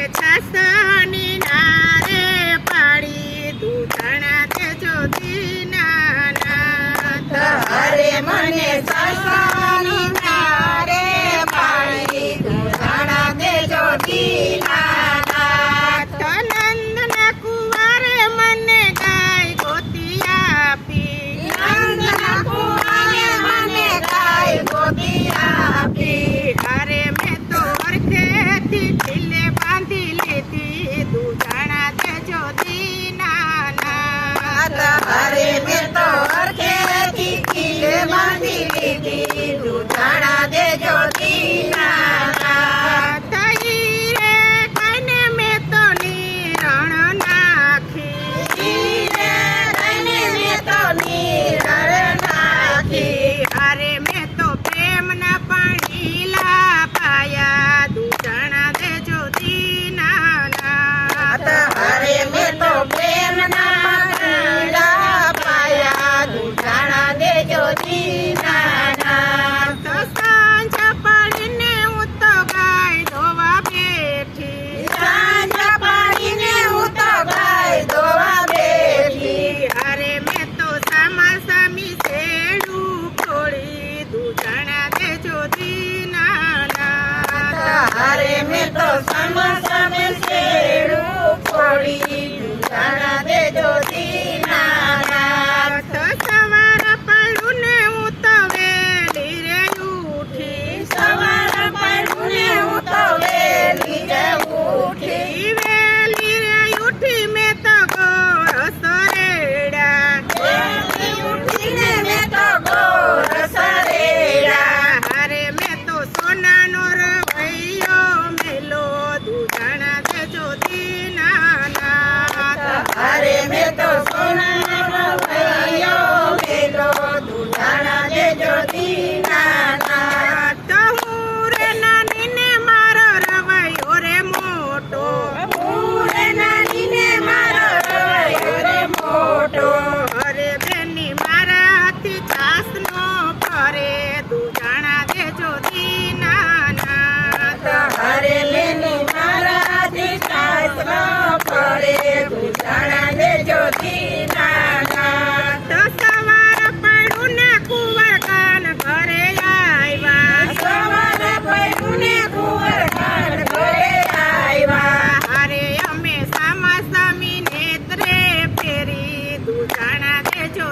છાસની નારે પાડી દૂધણા દેજો દીનાનાથ હરે મને છાસની નારે પાડી દૂધણા દેજો દીનાનાથ નંદના કુંવારે મને ગાય ગોતી આપી નંદના કુંવારે મને ગાય ગોતી આપી અરે મેં તો હરખેથી ઢીલે બાંધી લીધી દૂધણા દેજો દીનાનાથ હરે મેં તો હરખેથી ખીલે બાંધી લીધી દૂધણા દેજો દીનાનાથ થઈ રે કઈને મેં તો નિરણ નાખી ધીરે રહીને મેં તો નિરણ નાખી અરે મેં તો પ્રેમના પાણીલા પાયા દૂધણા દેજો દીનાનાથ હરે મેં તો પ્રેમના પીડા પાયા દૂધણા દેજો દીનાનાથ તો સાંજ પડીને હું તો ગાય ધોવા બેઠી સાંજ પાડીને હું તો ગાય ધોવા બેઠી અરે મેં તો સામા સામી શેડું ખોળી દૂધણા દેજો દીનાનાથ હરે મેં તો સામે શેડું ફોડી દૂધણા દેજો દીનાનાથ તો સવાર પડું ને હું તો વેલી રે ઉઠી સવાર પડું ને હું તો વેલી રે ઉઠી વેલી રે ઉઠી મેં તો ગોળ સરેડા વેલી ઉઠીને મેં તો ગોળ સરેડા અરે મેં તો સોનાનો રવૈયો મેલો દૂધણા દેજો દીનાનાથ હરે મેં તો સોનાનો રવૈયો મેલો દૂધણા દેજો દીનાનાથ તો હું રે નાની ને મારો રવૈયો રે મોટો હું રે નાનીને મારો રવૈયો રે મોટો અરે બેની મારા હાથી છાસનો ફરે દૂધણા દેજો દીનાનાથ હરે લેની મારાથી સાસરો પડે દૂધણા દેજો દીનાનાથ તો સવાર પડું ને કુંવર કાન ઘરે આવ્યા સવાર પડ્યું ને કુંવર ખાન ઘરે આવ્યા અરે અમે સામા સામી નેત્રે ફેરી દૂધણા દેજો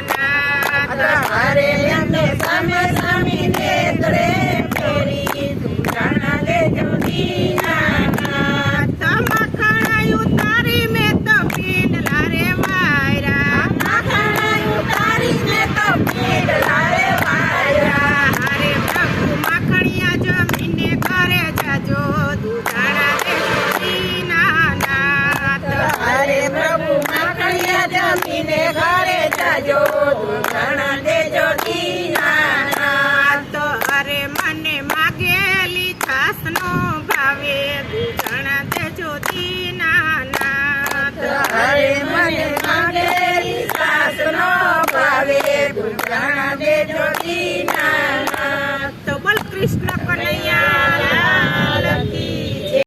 દીનાનાથ હરે લેને સામે સામી નેત્રે ફેરી દૂધણા દેજો દીનાનાથ મખણ ઉતારી મેં તો પીંડલા રે વાયરા માખણ ઉતારીને તો પીડલા રે વાયરા અરે પ્રભુ માખણિયા જમીને ઘરે જાજો દૂધણા દેજો દીનાનાથ હરે પ્રભુ માખણિયા જમીને ઘરે જાજો દૂધણા દે